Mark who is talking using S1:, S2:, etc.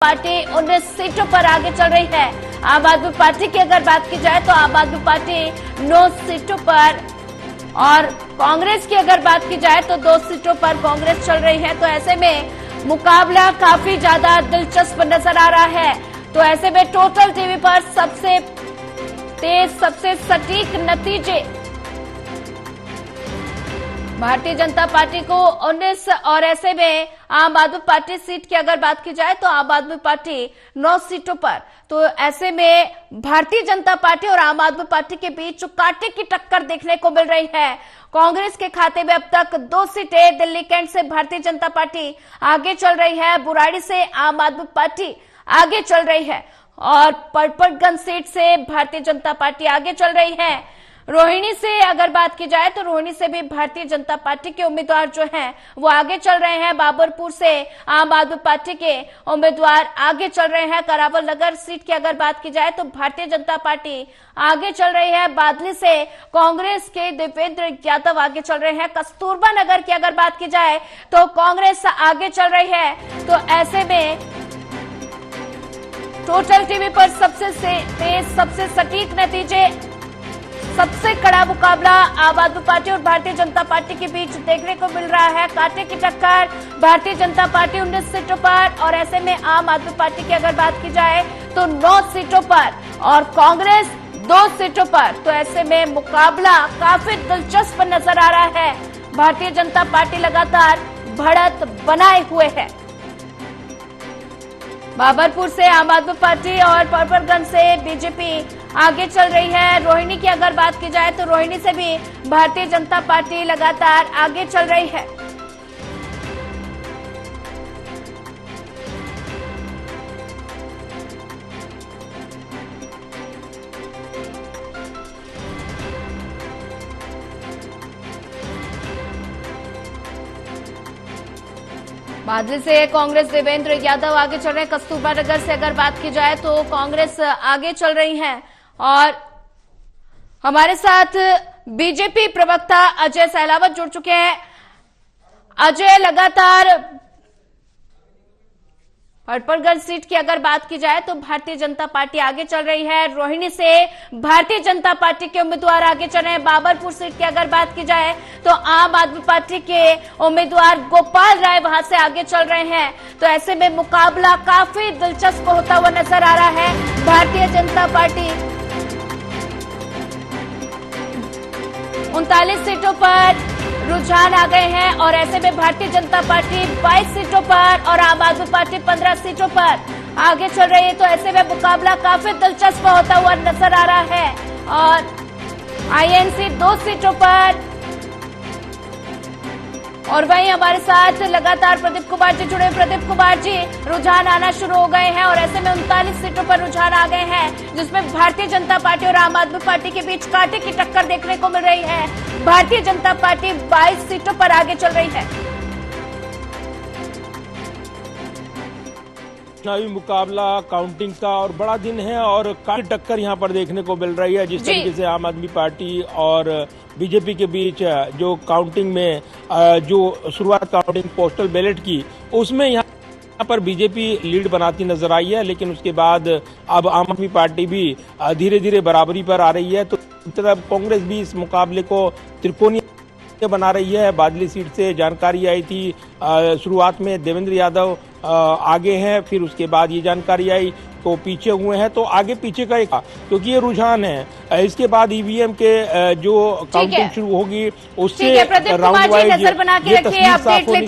S1: Party 19 सीटों पर आगे चल रही है। आम आदमी पार्टी की अगर बात की जाए तो आम आदमी पार्टी 9 सीटों पर और कांग्रेस की अगर बात की जाए तो 2 सीटों पर कांग्रेस चल रही है। तो ऐसे में मुकाबला काफी ज्यादा दिलचस्प नजर आ रहा है। तो ऐसे में टोटल टीवी पर सबसे तेज, सबसे सटीक नतीजे भारतीय जनता पार्टी को 19 और ऐसे में आम आदमी पार्टी सीट की अगर बात की जाए तो आम आदमी पार्टी 9 सीटों पर। तो ऐसे में भारतीय जनता पार्टी और आम आदमी पार्टी के बीच जो कांटे की टक्कर देखने को मिल रही है। कांग्रेस के खाते में अब तक 2 सीटें, दिल्ली कैंट से भारतीय जनता पार्टी आगे चल रही है, बुराड़ी से आम आदमी पार्टी आगे चल रही है और परपटगंज सीट से भारतीय जनता पार्टी आगे चल रही है। रोहिणी से अगर बात की जाए तो रोहिणी से भी भारतीय जनता पार्टी के उम्मीदवार जो हैं वो आगे चल रहे हैं। बाबरपुर से आम आदमी पार्टी के उम्मीदवार आगे चल रहे हैं। करावल नगर सीट की अगर बात की जाए तो भारतीय जनता पार्टी आगे चल रही है। बादली से कांग्रेस के देवेंद्र यादव आगे चल रहे हैं। कस्तूरबा नगर की अगर बात की जाए तो कांग्रेस आगे चल रही है। तो ऐसे में टोटल टीवी पर सबसे तेज, सबसे सटीक नतीजे, सबसे कड़ा मुकाबला आम आदमी पार्टी और भारतीय जनता पार्टी के बीच देखने को मिल रहा है। कांटे की टक्कर, भारतीय जनता पार्टी 19 सीटों पर और ऐसे में आम आदमी पार्टी की अगर बात की जाए तो 9 सीटों पर और कांग्रेस 2 सीटों पर। तो ऐसे में मुकाबला काफी दिलचस्प नजर आ रहा है। भारतीय जनता पार्टी लगातार बढ़त बनाए हुए है। बाबरपुर से आम आदमी पार्टी और परपटगंज से बीजेपी आगे चल रही है। रोहिणी की अगर बात की जाए तो रोहिणी से भी भारतीय जनता पार्टी लगातार आगे चल रही है। बादली से कांग्रेस देवेंद्र यादव आगे चल रहे हैं। कस्तूरबा नगर से अगर बात की जाए तो कांग्रेस आगे चल रही है और हमारे साथ बीजेपी प्रवक्ता अजय सहलावत जुड़ चुके हैं। अजय, लगातार परपटगंज सीट की अगर बात की जाए तो भारतीय जनता पार्टी आगे चल रही है। रोहिणी से भारतीय जनता पार्टी के उम्मीदवार आगे चल रहे हैं। बाबरपुर सीट की अगर बात की जाए तो आम आदमी पार्टी के उम्मीदवार गोपाल राय वहां से आगे चल रहे हैं। तो ऐसे में मुकाबला काफी दिलचस्प होता हुआ नजर आ रहा है। भारतीय जनता पार्टी 39 सीटों पर रुझान आ गए हैं और ऐसे में भारतीय जनता पार्टी 22 सीटों पर और आम आदमी पार्टी 15 सीटों पर आगे चल रही है। तो ऐसे में मुकाबला काफी दिलचस्प होता हुआ नजर आ रहा है और आईएनसी 2 सीटों पर और वहीं हमारे साथ लगातार प्रदीप कुमार जी जुड़े। प्रदीप कुमार जी, रुझान आना शुरू हो गए हैं और ऐसे में 39 सीटों पर रुझान आ गए हैं जिसमें भारतीय जनता पार्टी और आम आदमी पार्टी के बीच कांटे की टक्कर देखने को मिल रही है। भारतीय जनता पार्टी 22 सीटों पर आगे चल रही है।
S2: चुनावी मुकाबला काउंटिंग का और बड़ा दिन है और काफी टक्कर यहां पर देखने को मिल रही है। जिस तरीके से आम आदमी पार्टी और बीजेपी के बीच जो काउंटिंग में जो शुरुआत काउंटिंग पोस्टल बैलेट की उसमें यहाँ पर बीजेपी लीड बनाती नजर आई है, लेकिन उसके बाद अब आम आदमी पार्टी भी धीरे धीरे बराबरी पर आ रही है। तो तरफ कांग्रेस भी इस मुकाबले को त्रिकोणीय बना रही है। बादली सीट से जानकारी आई थी शुरुआत में देवेंद्र यादव आगे हैं, फिर उसके बाद ये जानकारी आई तो पीछे हुए हैं। तो आगे पीछे का एक, क्योंकि ये रुझान है। इसके बाद ईवीएम के जो काउंटिंग शुरू होगी उससे राउंड वाइज ये तस्वीर साफ होनी